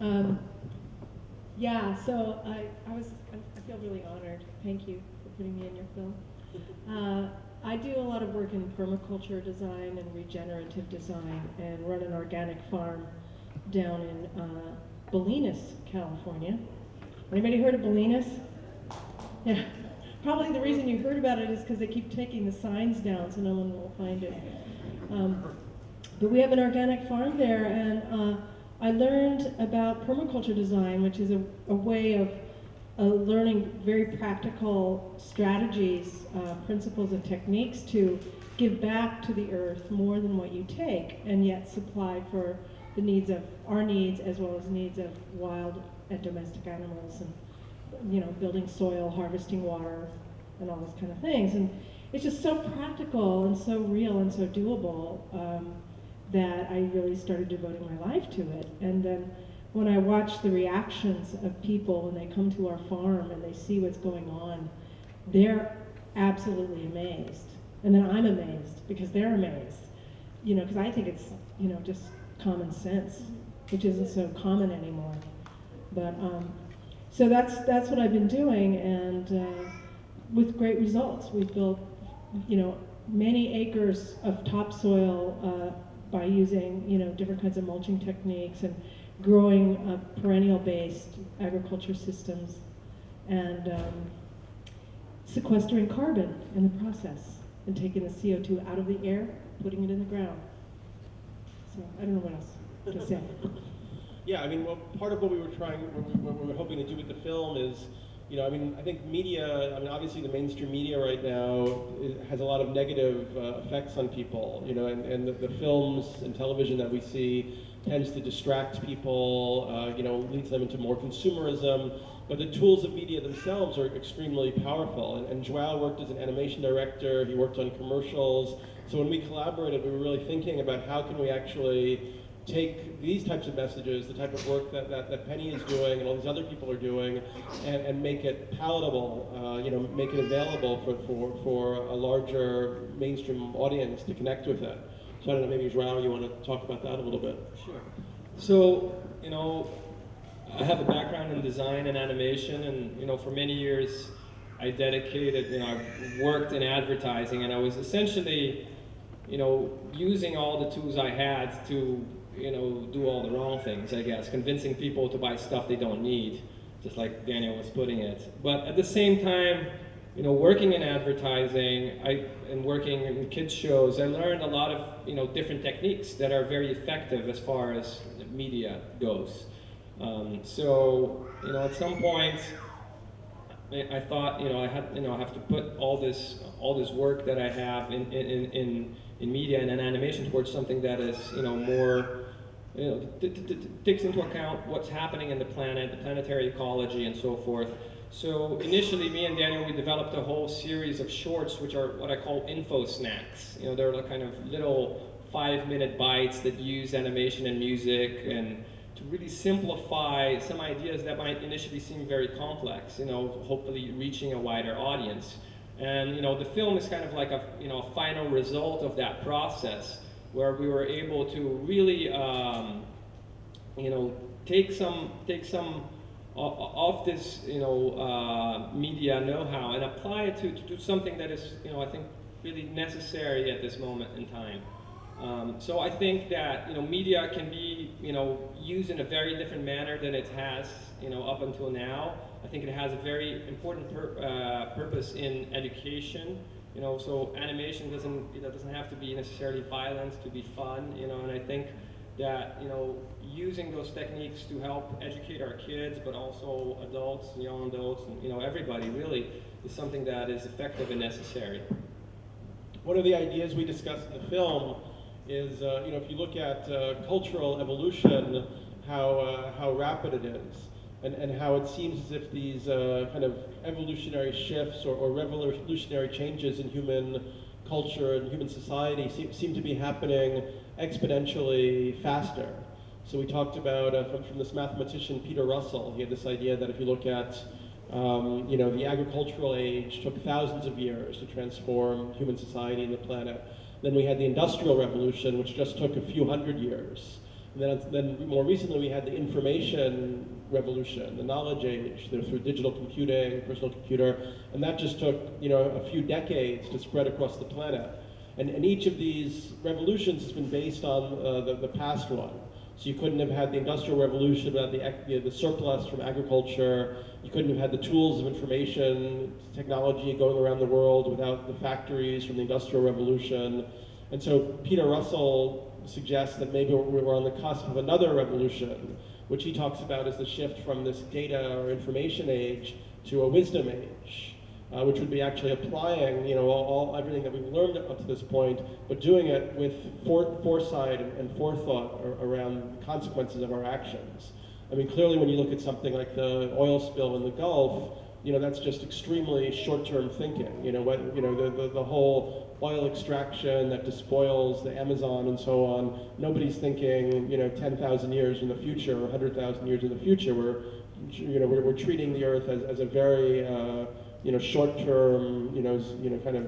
Um, yeah, so I feel really honored. Thank you for putting me in your film. I do a lot of work in permaculture design and regenerative design and run an organic farm down in Bolinas, California. Anybody heard of Bolinas? Yeah. Probably the reason you heard about it is because they keep taking the signs down so no one will find it. But we have an organic farm there, and I learned about permaculture design, which is a way of learning very practical strategies, principles, and techniques to give back to the earth more than what you take, and yet supply for the needs of our needs as well as needs of wild and domestic animals, and building soil, harvesting water, and all those kind of things. And it's just so practical and so real and so doable that I really started devoting my life to it. And then when I watch the reactions of people when they come to our farm and they see what's going on, they're absolutely amazed. And then I'm amazed because they're amazed. Because I think it's, just common sense, which isn't so common anymore. But so that's what I've been doing, and with great results. We've built, many acres of topsoil by using, different kinds of mulching techniques and growing perennial-based agriculture systems, and sequestering carbon in the process and taking the CO2 out of the air, putting it in the ground. So I don't know what else to say. Yeah, I mean, well, part of what we were trying, what we were hoping to do with the film is, I think media, obviously the mainstream media right now has a lot of negative effects on people, and the films and television that we see tends to distract people, leads them into more consumerism, but the tools of media themselves are extremely powerful. And Joao worked as an animation director, he worked on commercials, so when we collaborated, we were really thinking about how can we actually take these types of messages, the type of work that Penny is doing and all these other people are doing, and make it palatable, make it available for a larger mainstream audience to connect with it. So I don't know, maybe Joao, you want to talk about that a little bit? Sure. So, I have a background in design and animation, and for many years I dedicated, I worked in advertising, and I was essentially, using all the tools I had to do all the wrong things, I guess, convincing people to buy stuff they don't need, just like Daniel was putting it. But at the same time, working in advertising and working in kids shows, I learned a lot of different techniques that are very effective as far as media goes. So at some point, I thought I have to put all this work that I have in media and in animation towards something that is more takes into account what's happening in the planet, the planetary ecology, and so forth. So initially, me and Daniel, we developed a whole series of shorts, which are what I call info snacks. They're the kind of little 5-minute bites that use animation and music and to really simplify some ideas that might initially seem very complex, hopefully reaching a wider audience. And the film is kind of like a final result of that process, where we were able to really take some of this media know-how and apply it to do something that is I think really necessary at this moment in time. So I think that media can be used in a very different manner than it has up until now. I think it has a very important purpose in education. So animation doesn't have to be necessarily violent to be fun. And I think that using those techniques to help educate our kids, but also adults, young adults, and everybody really, is something that is effective and necessary. One of the ideas we discussed in the film is, if you look at cultural evolution, how rapid it is, and how it seems as if these kind of evolutionary shifts or revolutionary changes in human culture and human society seem to be happening exponentially faster. So we talked about, from this mathematician Peter Russell, he had this idea that if you look at the agricultural age took thousands of years to transform human society and the planet. Then we had the Industrial Revolution, which just took a few hundred years. then more recently we had the information revolution, the knowledge age, through digital computing, personal computer, and that just took a few decades to spread across the planet. And each of these revolutions has been based on the past one. So you couldn't have had the Industrial Revolution without the surplus from agriculture. You couldn't have had the tools of information technology going around the world without the factories from the Industrial Revolution. And so Peter Russell suggests that maybe we're on the cusp of another revolution, which he talks about as the shift from this data or information age to a wisdom age. Which would be actually applying, everything that we've learned up to this point, but doing it with foresight and forethought around the consequences of our actions. I mean, clearly, when you look at something like the oil spill in the Gulf, that's just extremely short-term thinking. The whole oil extraction that despoils the Amazon and so on. Nobody's thinking, 10,000 years in the future or 100,000 years in the future. We're treating the Earth as a very short-term, kind of